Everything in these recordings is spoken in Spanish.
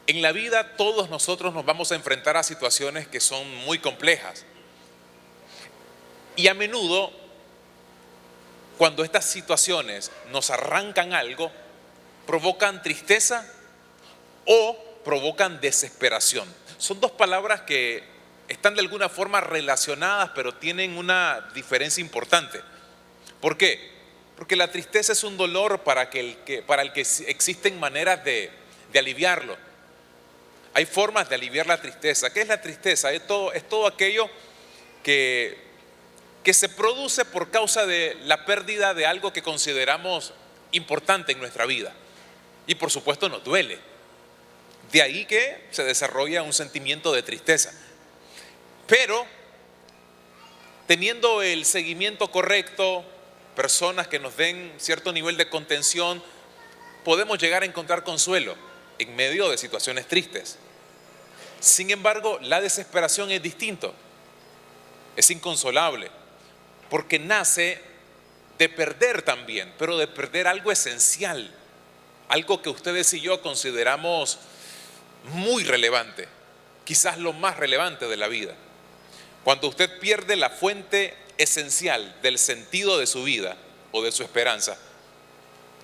En la vida todos nosotros nos vamos a enfrentar a situaciones que son muy complejas. Y a menudo, cuando estas situaciones nos arrancan algo, provocan tristeza o provocan desesperación. Son dos palabras que están de alguna forma relacionadas, pero tienen una diferencia importante. ¿Por qué? Porque la tristeza es un dolor para el que existen maneras de aliviarlo. Hay formas de aliviar la tristeza. ¿Qué es la tristeza? Es todo aquello que se produce por causa de la pérdida de algo que consideramos importante en nuestra vida. Y por supuesto nos duele. De ahí que se desarrolla un sentimiento de tristeza. Pero teniendo el seguimiento correcto, personas que nos den cierto nivel de contención, podemos llegar a encontrar consuelo en medio de situaciones tristes. Sin embargo, la desesperación es distinto, es inconsolable, porque nace de perder también, pero de perder algo esencial, algo que ustedes y yo consideramos muy relevante, quizás lo más relevante de la vida. Cuando usted pierde la fuente esencial del sentido de su vida o de su esperanza,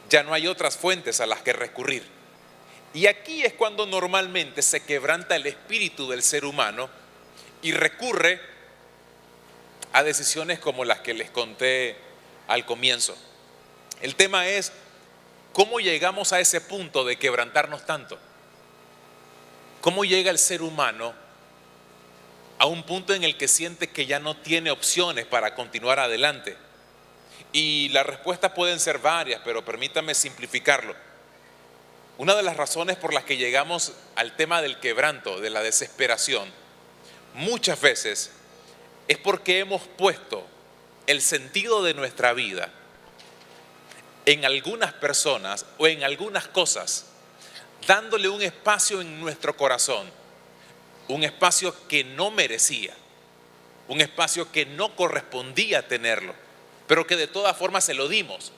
ya no hay otras fuentes a las que recurrir. Y aquí es cuando normalmente se quebranta el espíritu del ser humano y recurre a decisiones como las que les conté al comienzo. El tema es cómo llegamos a ese punto de quebrantarnos tanto. ¿Cómo llega el ser humano a un punto en el que siente que ya no tiene opciones para continuar adelante? Y las respuestas pueden ser varias, pero permítame simplificarlo. Una de las razones por las que llegamos al tema del quebranto, de la desesperación, muchas veces es porque hemos puesto el sentido de nuestra vida en algunas personas o en algunas cosas, dándole un espacio en nuestro corazón, un espacio que no merecía, un espacio que no correspondía tenerlo, pero que de todas formas se lo dimos.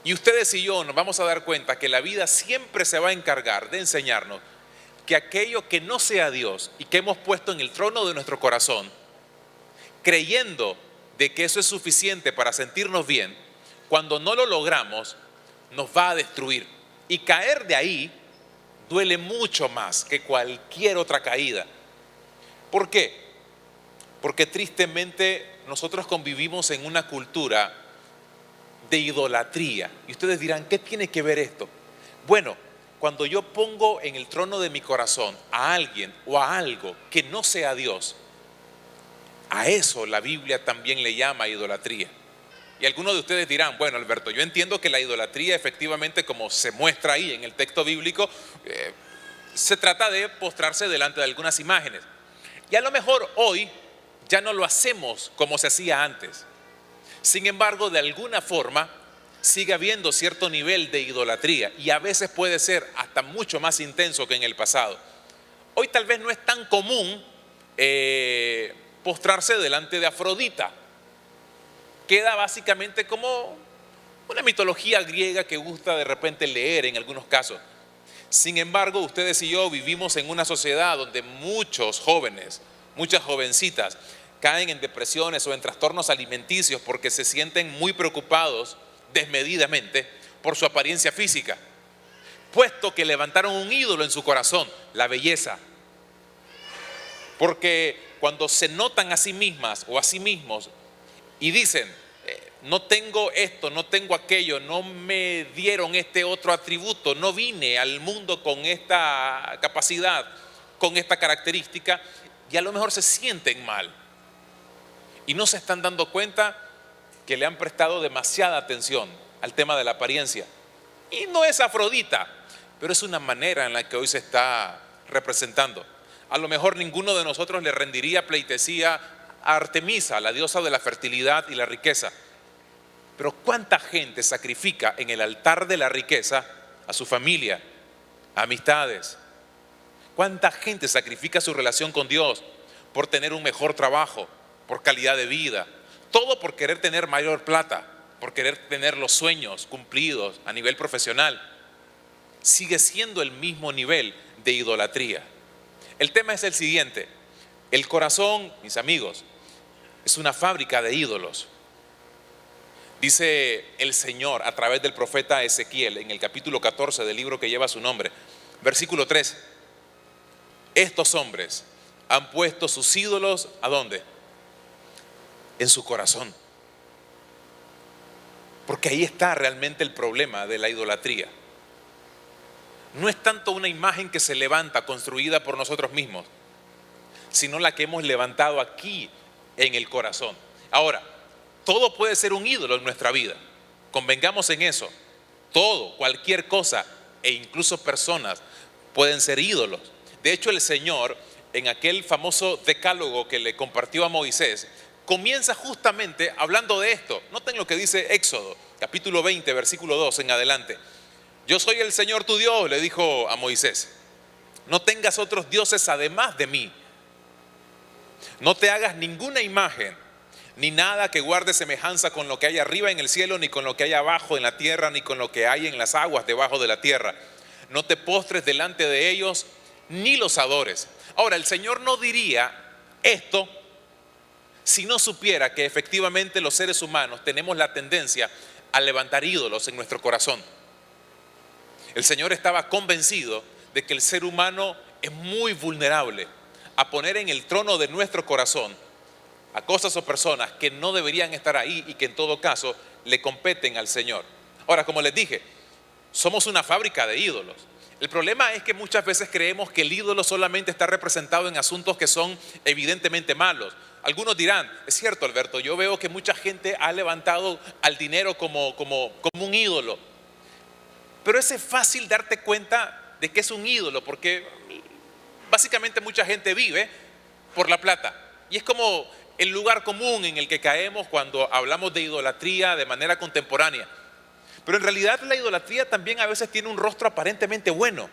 Y ustedes y yo nos vamos a dar cuenta que la vida siempre se va a encargar de enseñarnos que aquello que no sea Dios y que hemos puesto en el trono de nuestro corazón, creyendo de que eso es suficiente para sentirnos bien, cuando no lo logramos, nos va a destruir. Y caer de ahí duele mucho más que cualquier otra caída. ¿Por qué? Porque tristemente nosotros convivimos en una cultura de idolatría. Y ustedes dirán, ¿qué tiene que ver esto? Bueno, cuando yo pongo en el trono de mi corazón a alguien o a algo que no sea Dios, a eso la Biblia también le llama idolatría. Y algunos de ustedes dirán, bueno, Alberto, yo entiendo que la idolatría efectivamente, como se muestra ahí en el texto bíblico, se trata de postrarse delante de algunas imágenes. Y a lo mejor hoy ya no lo hacemos como se hacía antes. Sin embargo, de alguna forma sigue habiendo cierto nivel de idolatría y a veces puede ser hasta mucho más intenso que en el pasado. Hoy tal vez no es tan común postrarse delante de Afrodita. Queda básicamente como una mitología griega que gusta de repente leer en algunos casos. Sin embargo, ustedes y yo vivimos en una sociedad donde muchos jóvenes, muchas jovencitas, caen en depresiones o en trastornos alimenticios porque se sienten muy preocupados desmedidamente por su apariencia física, puesto que levantaron un ídolo en su corazón, la belleza. Porque cuando se notan a sí mismas o a sí mismos y dicen, no tengo esto, no tengo aquello, no me dieron este otro atributo, no vine al mundo con esta capacidad, con esta característica, y a lo mejor se sienten mal. Y no se están dando cuenta que le han prestado demasiada atención al tema de la apariencia. Y no es Afrodita, pero es una manera en la que hoy se está representando. A lo mejor ninguno de nosotros le rendiría pleitesía a Artemisa, la diosa de la fertilidad y la riqueza. Pero ¿cuánta gente sacrifica en el altar de la riqueza a su familia, a amistades? ¿Cuánta gente sacrifica su relación con Dios por tener un mejor trabajo, por calidad de vida? Todo por querer tener mayor plata, por querer tener los sueños cumplidos a nivel profesional. Sigue siendo el mismo nivel de idolatría. El tema es el siguiente: el corazón, mis amigos, es una fábrica de ídolos. Dice el Señor a través del profeta Ezequiel en el capítulo 14 del libro que lleva su nombre, versículo 3: estos hombres han puesto sus ídolos, ¿a dónde? En su corazón. Porque ahí está realmente el problema de la idolatría. No es tanto una imagen que se levanta construida por nosotros mismos, sino la que hemos levantado aquí en el corazón. Ahora, todo puede ser un ídolo en nuestra vida, convengamos en eso. Todo, cualquier cosa e incluso personas pueden ser ídolos. De hecho, el Señor, en aquel famoso decálogo que le compartió a Moisés, comienza justamente hablando de esto. Noten lo que dice Éxodo, capítulo 20, versículo 2 en adelante. Yo soy el Señor tu Dios, le dijo a Moisés. No tengas otros dioses además de mí. No te hagas ninguna imagen, ni nada que guarde semejanza con lo que hay arriba en el cielo, ni con lo que hay abajo en la tierra, ni con lo que hay en las aguas debajo de la tierra. No te postres delante de ellos, ni los adores. Ahora, el Señor no diría esto si no supiera que efectivamente los seres humanos tenemos la tendencia a levantar ídolos en nuestro corazón. El Señor estaba convencido de que el ser humano es muy vulnerable a poner en el trono de nuestro corazón a cosas o personas que no deberían estar ahí y que en todo caso le competen al Señor. Ahora, como les dije, somos una fábrica de ídolos. El problema es que muchas veces creemos que el ídolo solamente está representado en asuntos que son evidentemente malos. Algunos dirán, es cierto, Alberto, yo veo que mucha gente ha levantado al dinero como un ídolo. Pero es fácil darte cuenta de que es un ídolo, porque básicamente mucha gente vive por la plata. Y es como el lugar común en el que caemos cuando hablamos de idolatría de manera contemporánea. Pero en realidad la idolatría también a veces tiene un rostro aparentemente bueno.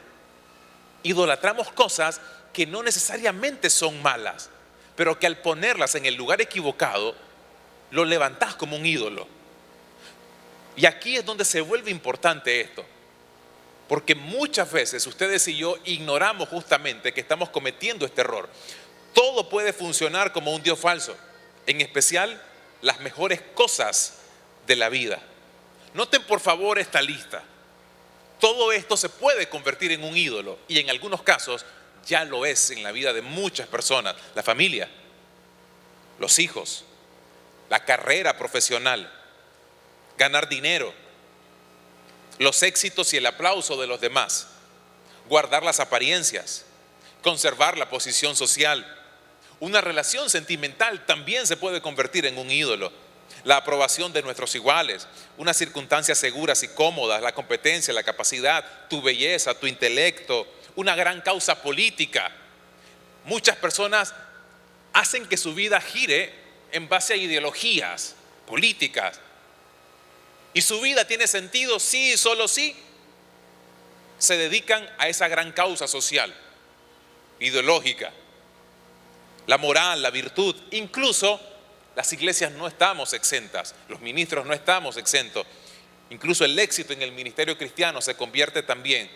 Idolatramos cosas que no necesariamente son malas, pero que al ponerlas en el lugar equivocado, lo levantás como un ídolo. Y aquí es donde se vuelve importante esto. Porque muchas veces ustedes y yo ignoramos justamente que estamos cometiendo este error. Todo puede funcionar como un Dios falso, en especial las mejores cosas de la vida. Noten por favor esta lista. Todo esto se puede convertir en un ídolo y en algunos casos ya lo es en la vida de muchas personas. La familia, los hijos, la carrera profesional, ganar dinero, los éxitos y el aplauso de los demás, guardar las apariencias, conservar la posición social. Una relación sentimental también se puede convertir en un ídolo. La aprobación de nuestros iguales, unas circunstancias seguras y cómodas, la competencia, la capacidad, tu belleza, tu intelecto, una gran causa política. Muchas personas hacen que su vida gire en base a ideologías políticas. Y su vida tiene sentido si, solo si se dedican a esa gran causa social, ideológica. La moral, la virtud, incluso las iglesias no estamos exentas, los ministros no estamos exentos. Incluso el éxito en el ministerio cristiano se convierte también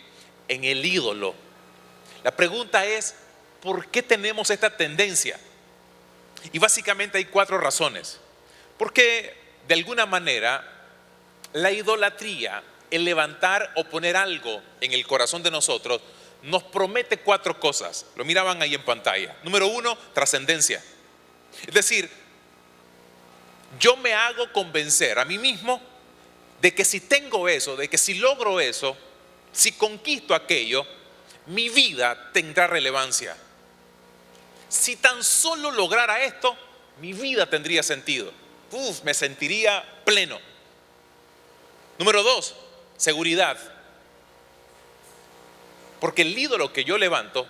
en el ídolo. La pregunta es, ¿por qué tenemos esta tendencia? Y básicamente hay 4 razones. Porque de alguna manera la idolatría, el levantar o poner algo en el corazón de nosotros, nos promete 4 cosas. Lo miraban ahí en pantalla. Número 1, trascendencia. Es decir, yo me hago convencer a mí mismo de que si tengo eso, de que si logro eso, si conquisto aquello, mi vida tendrá relevancia. Si tan solo lograra esto, mi vida tendría sentido. Me sentiría pleno. Número 2, seguridad. Porque el ídolo que yo levanto,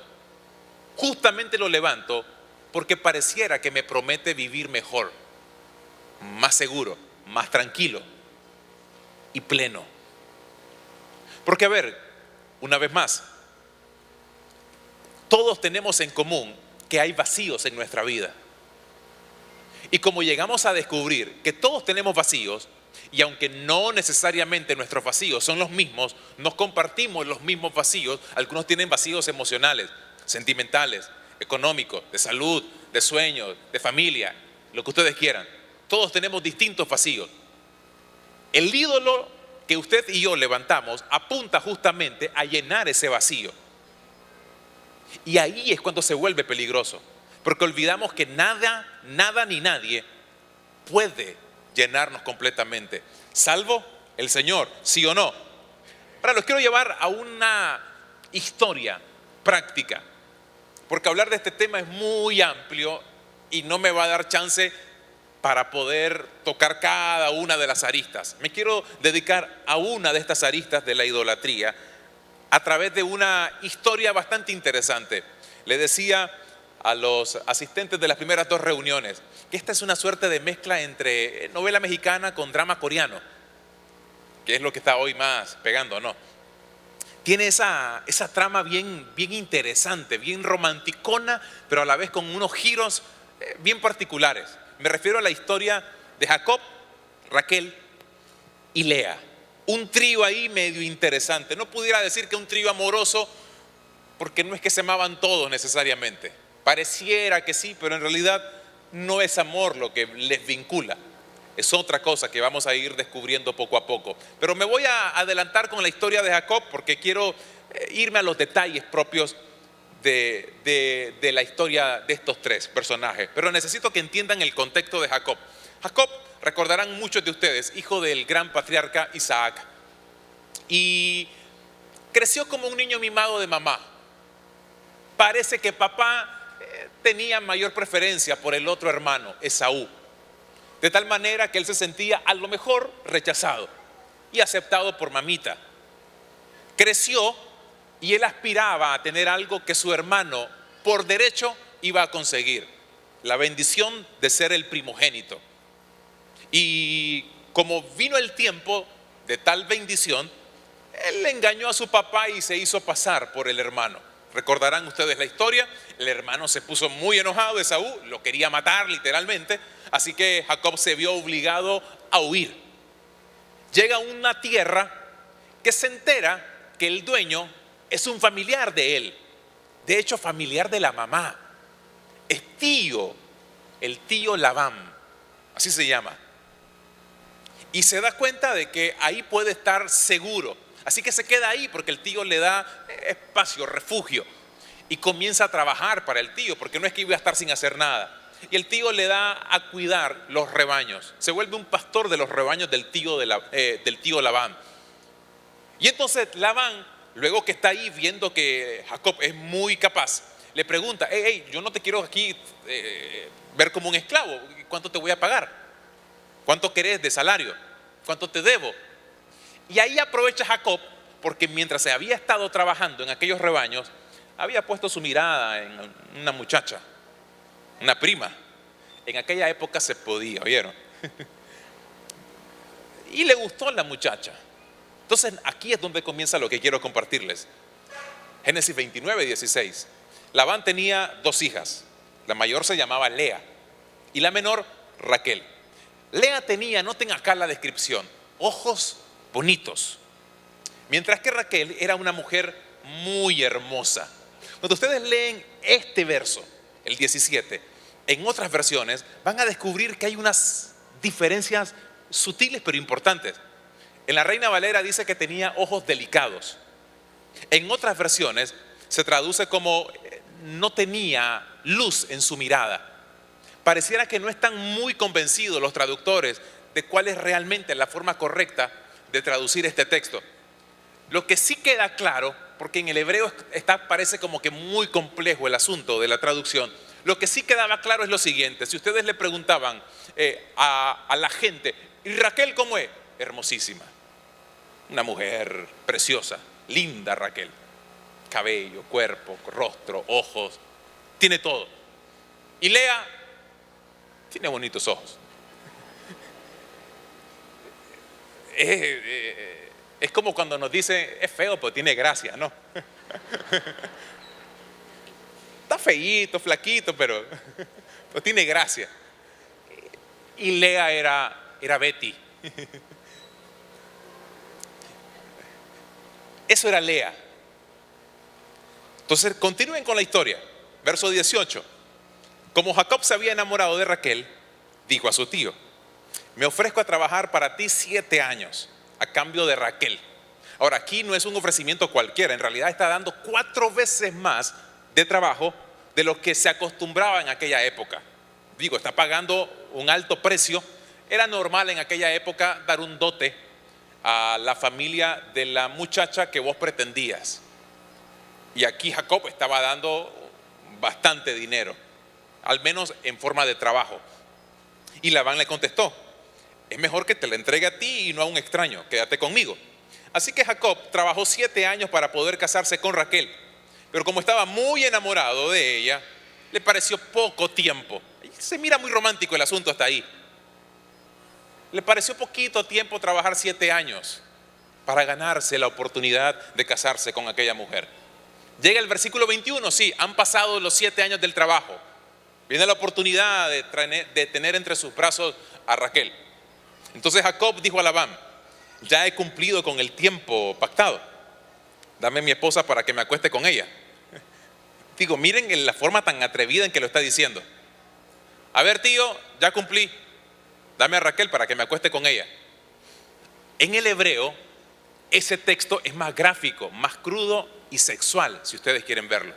justamente lo levanto porque pareciera que me promete vivir mejor, más seguro, más tranquilo y pleno. Porque a ver, una vez más, todos tenemos en común que hay vacíos en nuestra vida. Y como llegamos a descubrir que todos tenemos vacíos Y aunque no necesariamente nuestros vacíos son los mismos, nos compartimos los mismos vacíos. Algunos tienen vacíos emocionales, sentimentales, económicos, de salud, de sueños, de familia, lo que ustedes quieran. Todos tenemos distintos vacíos. El ídolo que usted y yo levantamos apunta justamente a llenar ese vacío. Y ahí es cuando se vuelve peligroso, porque olvidamos que nada ni nadie puede llenarnos completamente, salvo el Señor, ¿sí o no? Ahora los quiero llevar a una historia práctica, porque hablar de este tema es muy amplio y no me va a dar chance para poder tocar cada una de las aristas. Me quiero dedicar a una de estas aristas de la idolatría a través de una historia bastante interesante. Le decía a los asistentes de las primeras dos reuniones que esta es una suerte de mezcla entre novela mexicana con drama coreano, que es lo que está hoy más pegando, ¿no? Tiene esa trama bien interesante, bien romanticona, pero a la vez con unos giros bien particulares. Me refiero a la historia de Jacob, Raquel y Lea. Un trío ahí medio interesante. No pudiera decir que un trío amoroso, porque no es que se amaban todos necesariamente. Pareciera que sí, pero en realidad no es amor lo que les vincula. Es otra cosa que vamos a ir descubriendo poco a poco. Pero me voy a adelantar con la historia de Jacob porque quiero irme a los detalles propios de la historia de estos tres personajes. Pero necesito que entiendan el contexto de Jacob. Jacob, recordarán muchos de ustedes, hijo del gran patriarca Isaac. Y creció como un niño mimado de mamá. Parece que papá tenía mayor preferencia por el otro hermano, Esaú. De tal manera que él se sentía a lo mejor rechazado y aceptado por mamita. Creció y él aspiraba a tener algo que su hermano por derecho iba a conseguir: la bendición de ser el primogénito. Y como vino el tiempo de tal bendición, él le engañó a su papá y se hizo pasar por el hermano. Recordarán ustedes la historia. El hermano se puso muy enojado, Esaú lo quería matar literalmente, así que Jacob se vio obligado a huir. Llega a una tierra que se entera que el dueño es un familiar de él, de hecho familiar de la mamá, es tío, el tío Labán, así se llama. Y se da cuenta de que ahí puede estar seguro. Así que se queda ahí porque el tío le da espacio, refugio. Y comienza a trabajar para el tío, porque no es que iba a estar sin hacer nada. Y el tío le da a cuidar los rebaños. Se vuelve un pastor de los rebaños del tío Labán. Y entonces Labán, luego que está ahí viendo que Jacob es muy capaz, le pregunta: hey, yo no te quiero aquí ver como un esclavo. ¿Cuánto te voy a pagar? ¿Cuánto querés de salario? ¿Cuánto te debo? Y ahí aprovecha Jacob, porque mientras se había estado trabajando en aquellos rebaños, había puesto su mirada en una muchacha, una prima. En aquella época se podía, ¿oyeron? Y le gustó la muchacha. Entonces aquí es donde comienza lo que quiero compartirles. Génesis 29:16. Labán tenía dos hijas. La mayor se llamaba Lea y la menor Raquel. Lea tenía, noten acá la descripción, ojos bonitos, mientras que Raquel era una mujer muy hermosa. Cuando ustedes leen este verso, el 17, en otras versiones van a descubrir que hay unas diferencias sutiles pero importantes. En la Reina Valera dice que tenía ojos delicados. En otras versiones se traduce como no tenía luz en su mirada. Pareciera que no están muy convencidos los traductores de cuál es realmente la forma correcta de traducir este texto. Lo que sí queda claro, porque en el hebreo parece como que muy complejo el asunto de la traducción, lo que sí quedaba claro es lo siguiente: si ustedes le preguntaban a la gente, ¿y Raquel cómo es? Hermosísima, una mujer preciosa, linda Raquel, cabello, cuerpo, rostro, ojos, tiene todo. Y Lea tiene bonitos ojos. Es como cuando nos dicen: es feo pero tiene gracia, ¿no? Está feíto, flaquito, pero tiene gracia. Y Lea era Betty. Eso era Lea. Entonces continúen con la historia. Verso 18. Como Jacob se había enamorado de Raquel, dijo a su tío: me ofrezco a trabajar para ti 7 años a cambio de Raquel. Ahora, aquí no es un ofrecimiento cualquiera, en realidad está dando 4 veces más de trabajo de lo que se acostumbraba en aquella época. Digo, está pagando un alto precio. Era normal en aquella época dar un dote a la familia de la muchacha que vos pretendías. Y aquí Jacob estaba dando bastante dinero, al menos en forma de trabajo. Y Labán le contestó: es mejor que te la entregue a ti y no a un extraño, quédate conmigo. Así que Jacob trabajó 7 años para poder casarse con Raquel, pero como estaba muy enamorado de ella, le pareció poco tiempo. Se mira muy romántico el asunto hasta ahí. Le pareció poquito tiempo trabajar 7 años para ganarse la oportunidad de casarse con aquella mujer. Llega el versículo 21, sí, han pasado los 7 años del trabajo. Viene la oportunidad de tener entre sus brazos a Raquel. Entonces Jacob dijo a Labán: ya he cumplido con el tiempo pactado. Dame mi esposa para que me acueste con ella. Digo, miren la forma tan atrevida en que lo está diciendo. A ver, tío, ya cumplí. Dame a Raquel para que me acueste con ella. En el hebreo, ese texto es más gráfico, más crudo y sexual, si ustedes quieren verlo.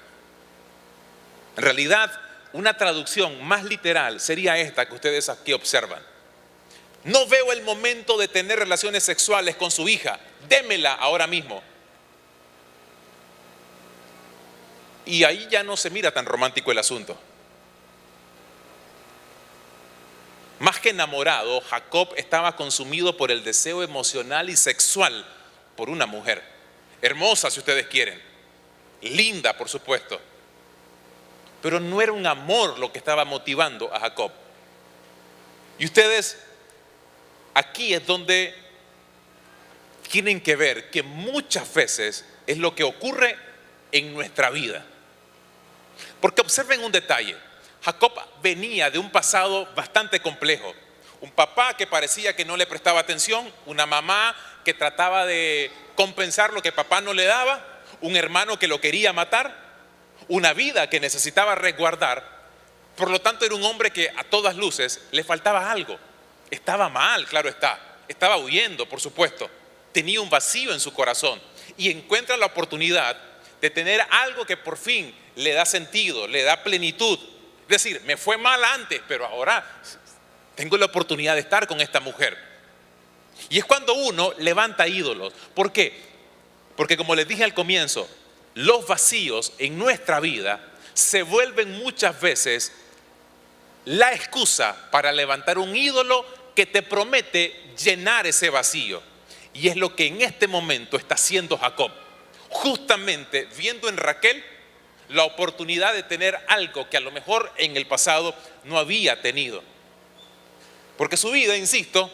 En realidad, una traducción más literal sería esta que ustedes aquí observan: no veo el momento de tener relaciones sexuales con su hija, démela ahora mismo. Y ahí ya no se mira tan romántico el asunto. Más que enamorado, Jacob estaba consumido por el deseo emocional y sexual por una mujer. Hermosa, si ustedes quieren. Linda, por supuesto. Pero no era un amor lo que estaba motivando a Jacob. Y ustedes, aquí es donde tienen que ver que muchas veces es lo que ocurre en nuestra vida. Porque observen un detalle. Jacob venía de un pasado bastante complejo. Un papá que parecía que no le prestaba atención, una mamá que trataba de compensar lo que papá no le daba, un hermano que lo quería matar, una vida que necesitaba resguardar. Por lo tanto, era un hombre que a todas luces le faltaba algo. Estaba mal, claro está. Estaba huyendo, por supuesto. Tenía un vacío en su corazón y encuentra la oportunidad de tener algo que por fin le da sentido, le da plenitud. Es decir, me fue mal antes, pero ahora tengo la oportunidad de estar con esta mujer. Y es cuando uno levanta ídolos. ¿Por qué? Porque, como les dije al comienzo, los vacíos en nuestra vida se vuelven muchas veces la excusa para levantar un ídolo que te promete llenar ese vacío. Y es lo que en este momento está haciendo Jacob, justamente viendo en Raquel la oportunidad de tener algo que a lo mejor en el pasado no había tenido. Porque su vida, insisto,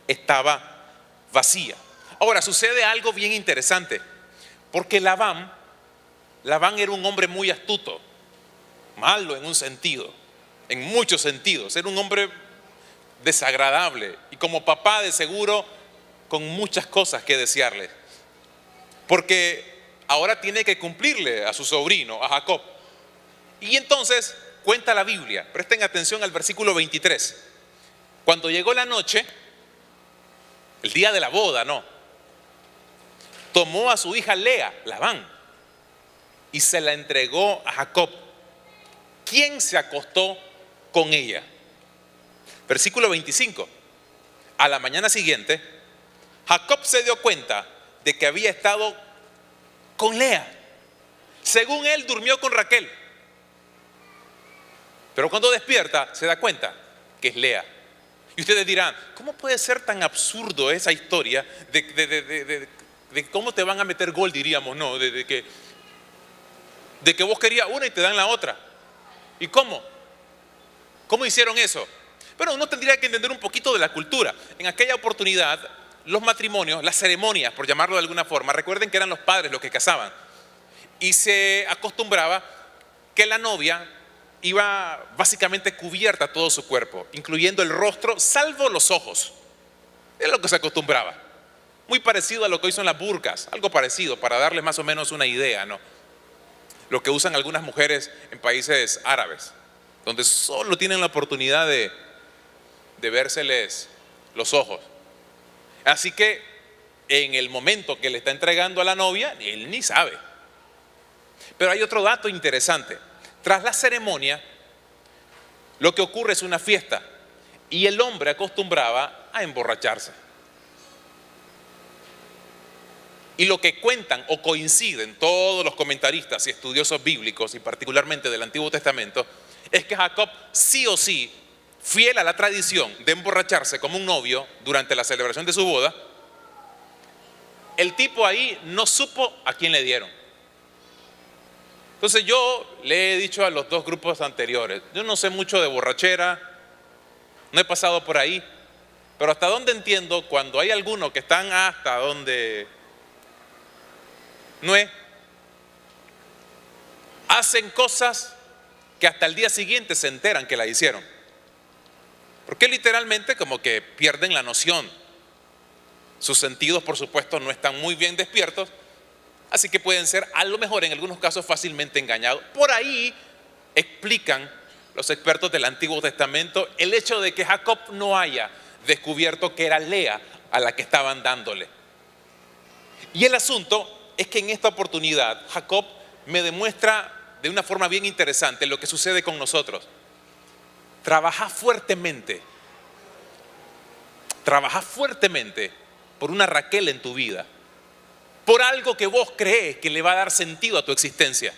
estaba vacía. Ahora sucede algo bien interesante, porque Labán era un hombre muy astuto, malo en un sentido, en muchos sentidos. Era un hombre desagradable y como papá de seguro con muchas cosas que desearle, porque ahora tiene que cumplirle a su sobrino, a Jacob. Y entonces cuenta la Biblia, presten atención al versículo 23. Cuando llegó la noche, el día de la boda, tomó a su hija Lea, Labán, y se la entregó a Jacob, quien se acostó con ella. Versículo 25. A la mañana siguiente, Jacob se dio cuenta de que había estado con Lea. Según él, durmió con Raquel. Pero cuando despierta, se da cuenta que es Lea. Y ustedes dirán, ¿cómo puede ser tan absurdo esa historia de cómo te van a meter gol, diríamos, ¿no? De que vos querías una y te dan la otra. ¿Y cómo? ¿Cómo hicieron eso? Pero uno tendría que entender un poquito de la cultura. En aquella oportunidad, los matrimonios, las ceremonias, por llamarlo de alguna forma, recuerden que eran los padres los que casaban. Y se acostumbraba que la novia iba básicamente cubierta todo su cuerpo, incluyendo el rostro, salvo los ojos. Es lo que se acostumbraba. muy parecido a lo que hoy son las burkas, algo parecido para darles más o menos una idea, ¿no? Lo que usan algunas mujeres en países árabes, donde solo tienen la oportunidad de vérseles los ojos. Así que en el momento que le está entregando a la novia, él ni sabe. Pero hay otro dato interesante. Tras la ceremonia, lo que ocurre es una fiesta y el hombre acostumbraba a emborracharse. Y lo que cuentan o coinciden todos los comentaristas y estudiosos bíblicos, y particularmente del Antiguo Testamento, es que Jacob sí o sí, fiel a la tradición de emborracharse como un novio durante la celebración de su boda, el tipo ahí no supo a quién le dieron. Entonces yo le he dicho a los dos grupos anteriores, yo no sé mucho de borrachera, no he pasado por ahí, pero hasta donde entiendo, cuando hay algunos que están hasta donde no es, hacen cosas que hasta el día siguiente se enteran que la hicieron. Porque literalmente como que pierden la noción. Sus sentidos, por supuesto, no están muy bien despiertos, así que pueden ser, a lo mejor en algunos casos, fácilmente engañados. Por ahí explican los expertos del Antiguo Testamento el hecho de que Jacob no haya descubierto que era Lea a la que estaban dándole. Y el asunto es que en esta oportunidad Jacob me demuestra de una forma bien interesante lo que sucede con nosotros. Trabaja fuertemente por una Raquel en tu vida, por algo que vos crees que le va a dar sentido a tu existencia.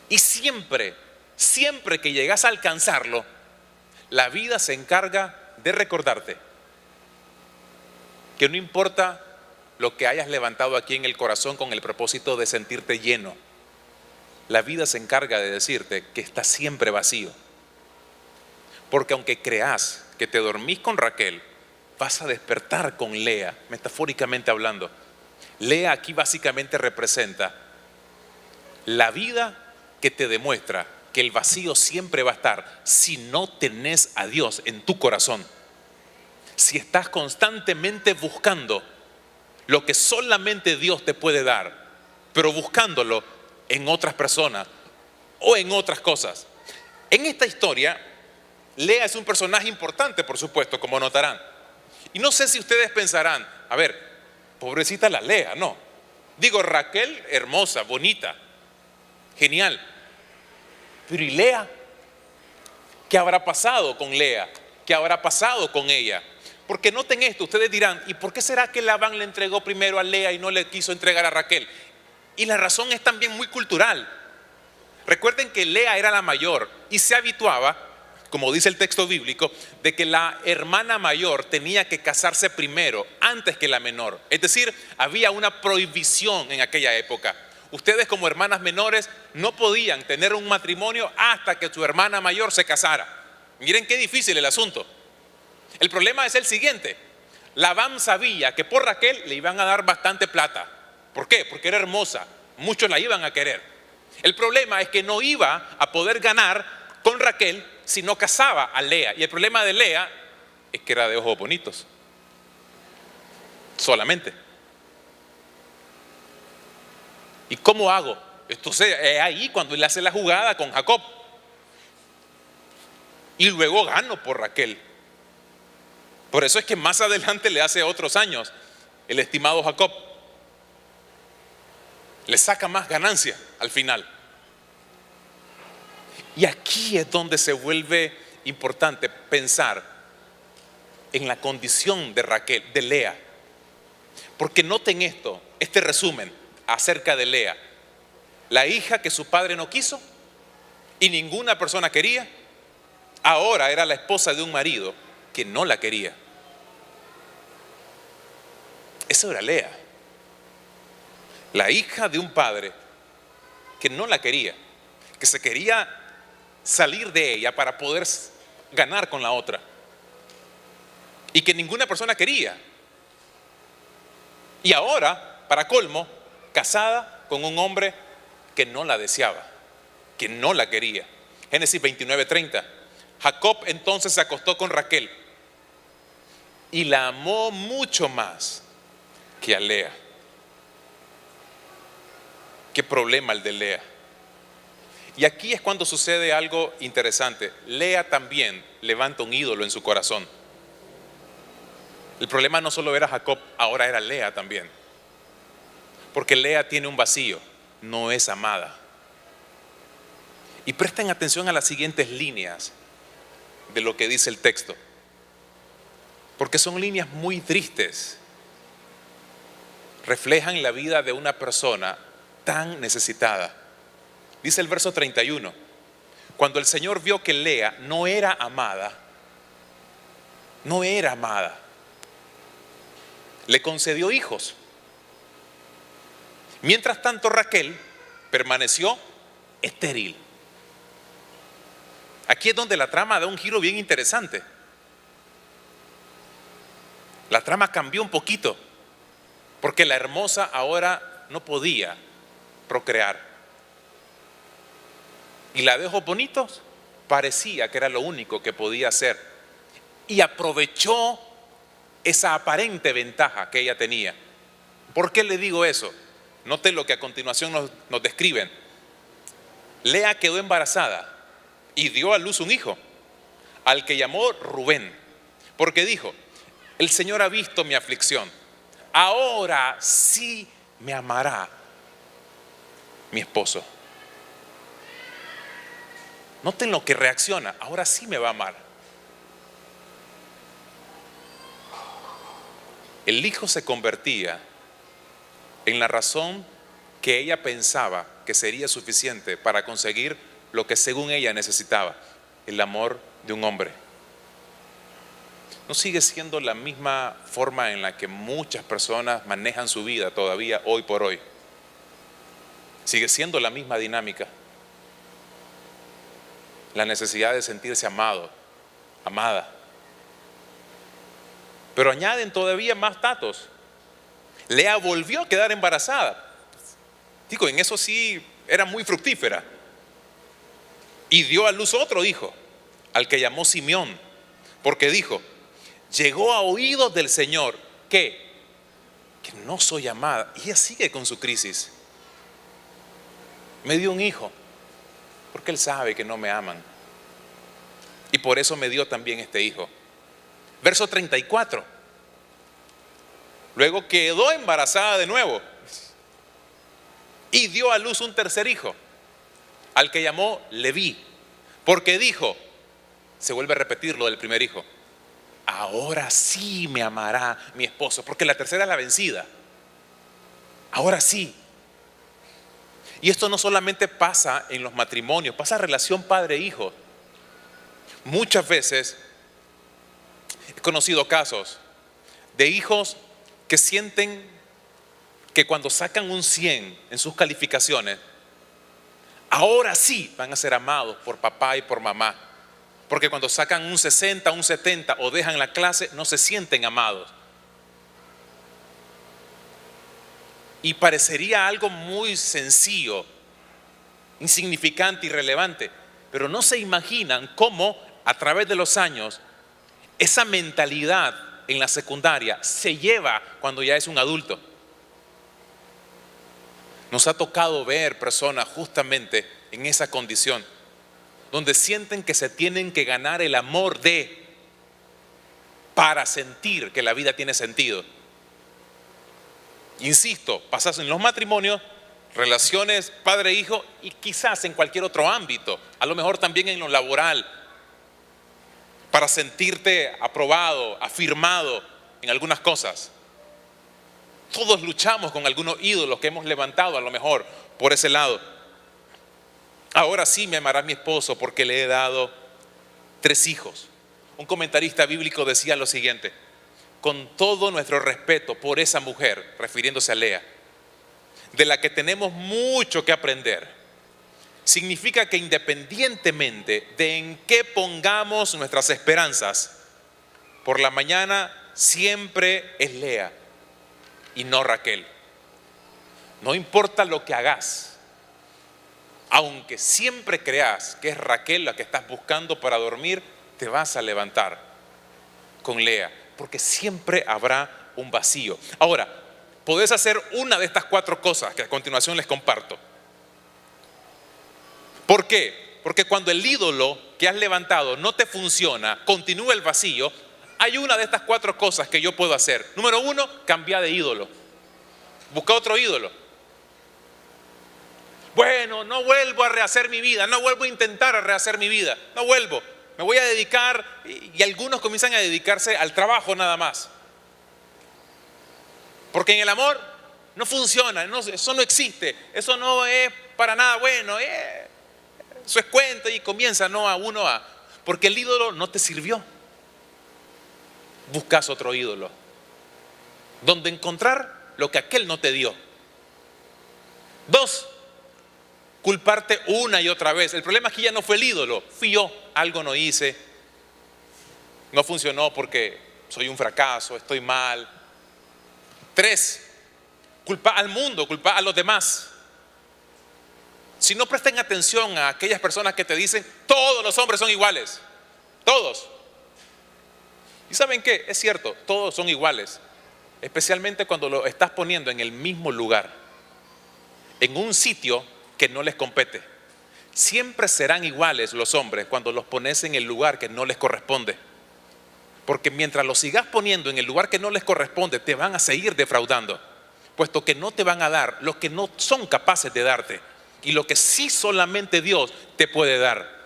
Y siempre que llegas a alcanzarlo, la vida se encarga de recordarte que no importa lo que hayas levantado aquí en el corazón con el propósito de sentirte lleno, la vida se encarga de decirte que estás siempre vacío. Porque aunque creas que te dormís con Raquel, vas a despertar con Lea, metafóricamente hablando. Lea aquí básicamente representa la vida que te demuestra que el vacío siempre va a estar si no tenés a Dios en tu corazón. Si estás constantemente buscando lo que solamente Dios te puede dar, pero buscándolo en otras personas o en otras cosas. En esta historia, Lea es un personaje importante, por supuesto, como notarán. Y no sé si ustedes pensarán, a ver, pobrecita la Lea, no. Digo, Raquel, hermosa, bonita, genial. Pero ¿y Lea? ¿Qué habrá pasado con Lea? ¿Qué habrá pasado con ella? Porque noten esto, ustedes dirán, ¿y por qué será que Labán le entregó primero a Lea y no le quiso entregar a Raquel? Y la razón es también muy cultural. Recuerden que Lea era la mayor y se habituaba, como dice el texto bíblico, de que la hermana mayor tenía que casarse primero, antes que la menor. Es decir, había una prohibición en aquella época. Ustedes como hermanas menores no podían tener un matrimonio hasta que su hermana mayor se casara. Miren qué difícil el asunto. El problema es el siguiente. Labán sabía que por Raquel le iban a dar bastante plata. ¿Por qué? Porque era hermosa. Muchos la iban a querer. El problema es que no iba a poder ganar con Raquel si no casaba a Lea. Y el problema de Lea es que era de ojos bonitos. Solamente. ¿Y cómo hago? Entonces es ahí cuando él hace la jugada con Jacob. Y luego gano por Raquel. Por eso es que más adelante le hace otros años el estimado Jacob. Le saca más ganancia al final. Y aquí es donde se vuelve importante pensar en la condición de Raquel, de Lea. Porque noten esto, este resumen acerca de Lea. La hija que su padre no quiso y ninguna persona quería, ahora era la esposa de un marido que no la quería. Eso era Lea. La hija de un padre que no la quería, que se quería salir de ella para poder ganar con la otra y que ninguna persona quería. Y ahora, para colmo, casada con un hombre que no la deseaba, que no la quería. Génesis 29:30. Jacob entonces se acostó con Raquel y la amó mucho más que a Lea. Qué problema el de Lea. Y aquí es cuando sucede algo interesante. Lea también levanta un ídolo en su corazón. El problema no solo era Jacob, ahora era Lea también. Porque Lea tiene un vacío, no es amada. Y presten atención a las siguientes líneas de lo que dice el texto, porque son líneas muy tristes. Reflejan la vida de una persona tan necesitada. Dice el verso 31, cuando el Señor vio que Lea no era amada, le concedió hijos. Mientras tanto, Raquel permaneció estéril. Aquí es donde la trama da un giro bien interesante. La trama cambió un poquito, porque la hermosa ahora no podía procrear. Y la de ojos bonitos parecía que era lo único que podía hacer. Y aprovechó esa aparente ventaja que ella tenía. ¿Por qué le digo eso? Note lo que a continuación nos describen. Lea quedó embarazada y dio a luz un hijo, al que llamó Rubén, porque dijo: el Señor ha visto mi aflicción, ahora sí me amará mi esposo. Noten lo que reacciona: ahora sí me va a amar. El hijo se convertía en la razón que ella pensaba que sería suficiente para conseguir lo que según ella necesitaba: el amor de un hombre. ¿No sigue siendo la misma forma en la que muchas personas manejan su vida todavía hoy por hoy? Sigue siendo la misma dinámica. La necesidad de sentirse amado, amada. Pero añaden todavía más datos. Lea volvió a quedar embarazada. Digo, en eso sí era muy fructífera. Y dio a luz otro hijo, al que llamó Simeón, porque dijo: llegó a oídos del Señor que no soy amada. Y ella sigue con su crisis. Me dio un hijo porque Él sabe que no me aman, y por eso me dio también este hijo. Verso 34. Luego quedó embarazada de nuevo y dio a luz un tercer hijo, al que llamó Leví, porque dijo, se vuelve a repetir lo del primer hijo: ahora sí me amará mi esposo, porque la tercera es la vencida. Ahora sí. Y esto no solamente pasa en los matrimonios, pasa en relación padre-hijo. Muchas veces he conocido casos de hijos que sienten que cuando sacan un 100 en sus calificaciones, ahora sí van a ser amados por papá y por mamá. Porque cuando sacan un 60, un 70 o dejan la clase, no se sienten amados. Y parecería algo muy sencillo, insignificante, irrelevante, pero no se imaginan cómo a través de los años esa mentalidad en la secundaria se lleva cuando ya es un adulto. Nos ha tocado ver personas justamente en esa condición, donde sienten que se tienen que ganar el amor para sentir que la vida tiene sentido. Insisto, pasas en los matrimonios, relaciones padre-hijo y quizás en cualquier otro ámbito, a lo mejor también en lo laboral, para sentirte aprobado, afirmado en algunas cosas. Todos luchamos con algunos ídolos que hemos levantado a lo mejor por ese lado. Ahora sí me amará mi esposo porque le he dado 3 hijos. Un comentarista bíblico decía lo siguiente: con todo nuestro respeto por esa mujer, refiriéndose a Lea, de la que tenemos mucho que aprender, significa que independientemente de en qué pongamos nuestras esperanzas, por la mañana siempre es Lea y no Raquel. No importa lo que hagas, aunque siempre creas que es Raquel la que estás buscando para dormir, te vas a levantar con Lea, Porque siempre habrá un vacío. Ahora, podés hacer una de estas 4 cosas que a continuación les comparto. ¿Por qué? Porque cuando el ídolo que has levantado no te funciona, continúa el vacío, hay una de estas 4 cosas que yo puedo hacer. Número 1, cambia de ídolo. Busca otro ídolo. Bueno, no vuelvo a rehacer mi vida, no vuelvo a intentar a rehacer mi vida, no vuelvo. Me voy a dedicar, y algunos comienzan a dedicarse al trabajo nada más. Porque en el amor no funciona, eso no existe, eso no es para nada bueno, eso es cuento, y comienza porque el ídolo no te sirvió. Buscas otro ídolo donde encontrar lo que aquel no te dio. 2, culparte una y otra vez. El problema es que ya no fue el ídolo, fui yo. Algo no hice, no funcionó porque soy un fracaso, estoy mal. 3, culpa al mundo, culpa a los demás. Si no presten atención a aquellas personas que te dicen todos los hombres son iguales, todos. ¿Y saben qué? Es cierto, todos son iguales, especialmente cuando lo estás poniendo en el mismo lugar, en un sitio que no les compete. Siempre serán iguales los hombres cuando los pones en el lugar que no les corresponde. Porque mientras los sigas poniendo en el lugar que no les corresponde, te van a seguir defraudando, puesto que no te van a dar lo que no son capaces de darte y lo que sí solamente Dios te puede dar.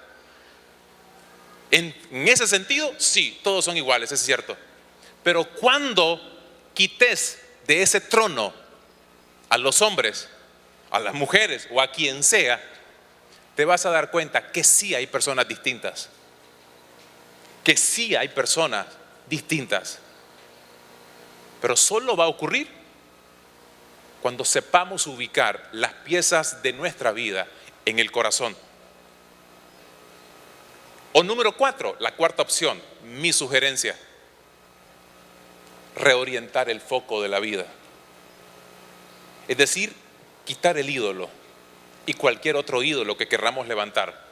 En ese sentido, sí, todos son iguales, es cierto. Pero cuando quites de ese trono a los hombres, a las mujeres o a quien sea, te vas a dar cuenta que sí hay personas distintas. Que sí hay personas distintas. Pero solo va a ocurrir cuando sepamos ubicar las piezas de nuestra vida en el corazón. O número 4, la 4ª opción, mi sugerencia: reorientar el foco de la vida. Es decir, quitar el ídolo y cualquier otro ídolo que querramos levantar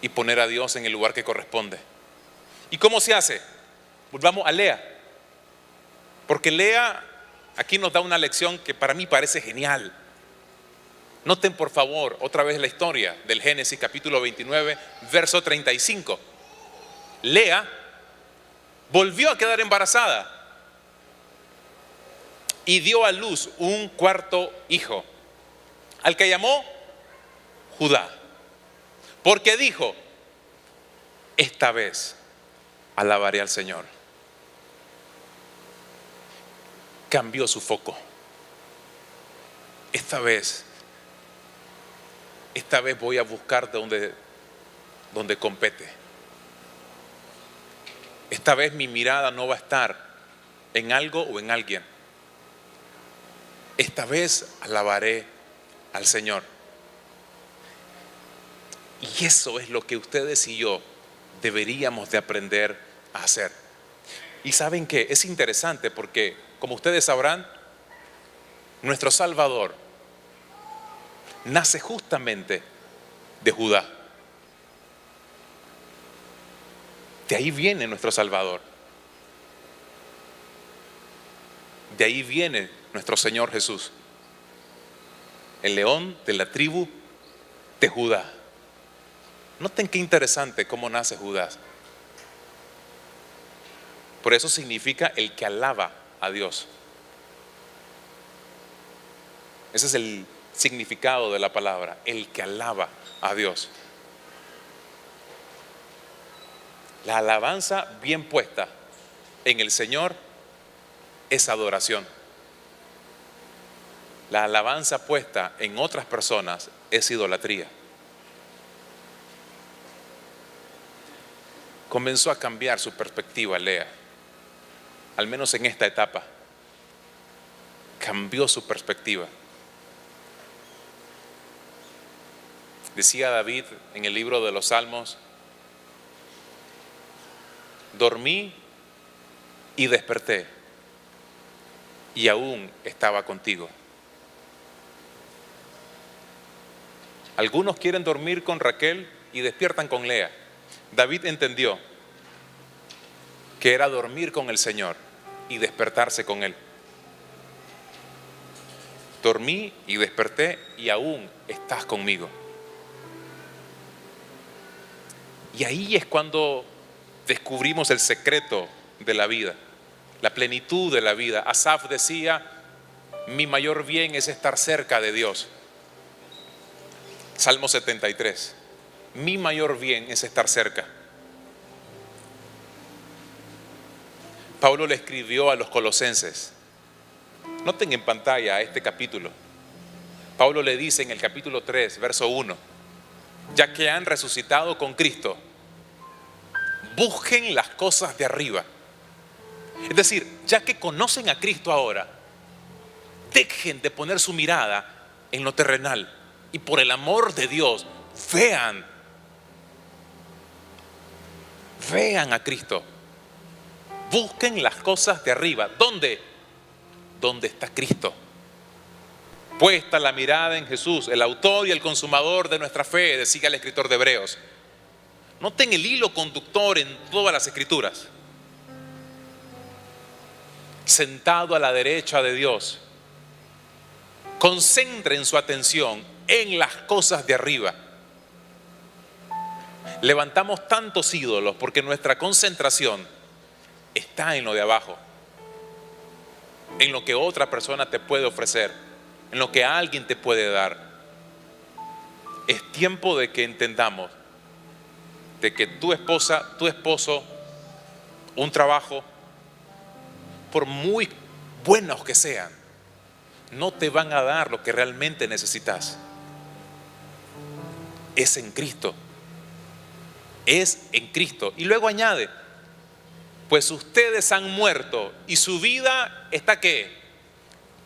y poner a Dios en el lugar que corresponde. ¿Y cómo se hace? Volvamos a Lea, porque Lea aquí nos da una lección que para mí parece genial. Noten por favor otra vez la historia del Génesis capítulo 29, verso 35. Lea volvió a quedar embarazada y dio a luz un 4º hijo, al que llamó Judá, porque dijo: esta vez alabaré al Señor. Cambió su foco. Esta vez voy a buscar donde compete. Esta vez mi mirada no va a estar en algo o en alguien. Esta vez alabaré al Señor. Y eso es lo que ustedes y yo deberíamos de aprender a hacer. Y saben que es interesante porque, como ustedes sabrán, nuestro Salvador nace justamente de Judá. De ahí viene nuestro Salvador. De ahí viene nuestro Señor Jesús, el león de la tribu de Judá. Noten qué interesante cómo nace Judas. Por eso significa el que alaba a Dios. Ese es el significado de la palabra, el que alaba a Dios. La alabanza bien puesta en el Señor es adoración. La alabanza puesta en otras personas es idolatría. Comenzó a cambiar su perspectiva Lea, al menos en esta etapa. Cambió su perspectiva. Decía David en el libro de los Salmos: dormí y desperté, y aún estaba contigo. Algunos quieren dormir con Raquel y despiertan con Lea. David entendió que era dormir con el Señor y despertarse con Él. Dormí y desperté y aún estás conmigo. Y ahí es cuando descubrimos el secreto de la vida, la plenitud de la vida. Asaf decía: mi mayor bien es estar cerca de Dios. Salmo 73. Mi mayor bien es estar cerca. Pablo le escribió a los colosenses. Noten en pantalla este capítulo. Pablo le dice en el capítulo 3, verso 1: ya que han resucitado con Cristo, busquen las cosas de arriba. Es decir, ya que conocen a Cristo ahora, dejen de poner su mirada en lo terrenal y por el amor de Dios, vean a Cristo. Busquen las cosas de arriba. ¿Dónde? ¿Dónde está Cristo? Puesta la mirada en Jesús, el autor y el consumador de nuestra fe, decía el escritor de Hebreos. Noten el hilo conductor en todas las escrituras. Sentado a la derecha de Dios, concentren su atención en las cosas de arriba. Levantamos tantos ídolos porque nuestra concentración está en lo de abajo, en lo que otra persona te puede ofrecer, en lo que alguien te puede dar. Es tiempo de que entendamos de que tu esposa, tu esposo, un trabajo, por muy buenos que sean, no te van a dar lo que realmente necesitas. Es en Cristo. Es en Cristo. Y luego añade: pues ustedes han muerto y su vida está ¿qué?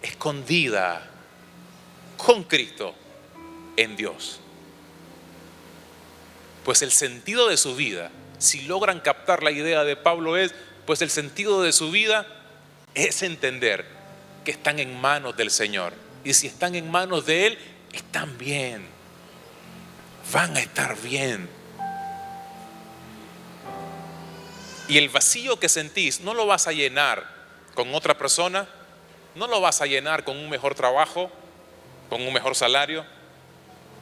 Escondida con Cristo en Dios. Pues el sentido de su vida, si logran captar la idea de Pablo, pues el sentido de su vida es entender que están en manos del Señor. Y si están en manos de Él, están bien. Van a estar bien. Y el vacío que sentís no lo vas a llenar con otra persona, no lo vas a llenar con un mejor trabajo, con un mejor salario,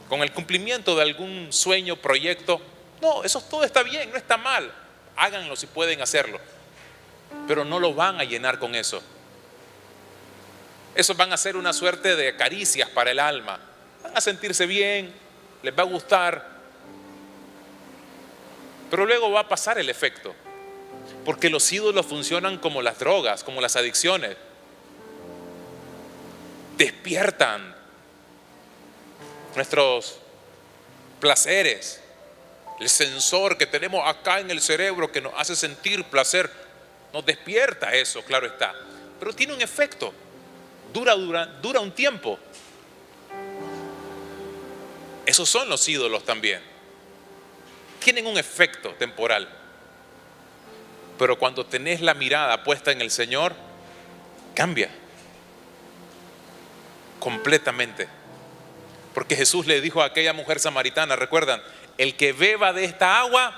con el cumplimiento de algún sueño, proyecto. No, eso todo está bien, no está mal. Háganlo si pueden hacerlo. Pero no lo van a llenar con eso. Esos van a ser una suerte de caricias para el alma. Van a sentirse bien, les va a gustar. Pero luego va a pasar el efecto. Porque los ídolos funcionan como las drogas, como las adicciones. Despiertan nuestros placeres. El sensor que tenemos acá en el cerebro que nos hace sentir placer, nos despierta eso, claro está. Pero tiene un efecto. Dura un tiempo. Esos son los ídolos también. Tienen un efecto temporal. Pero cuando tenés la mirada puesta en el Señor, cambia completamente. Porque Jesús le dijo a aquella mujer samaritana, ¿recuerdan? El que beba de esta agua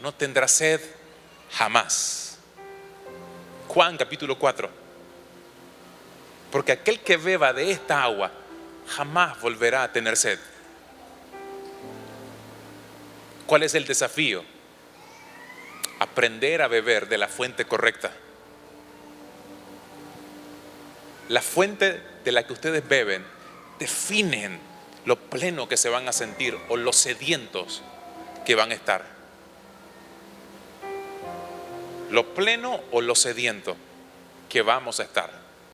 no tendrá sed jamás. Juan capítulo 4. Porque aquel que beba de esta agua jamás volverá a tener sed. ¿Cuál es el desafío? Aprender a beber de la fuente correcta. La fuente de la que ustedes beben definen lo pleno que se van a sentir o lo sedientos que van a estar. Lo pleno o lo sediento que vamos a estar.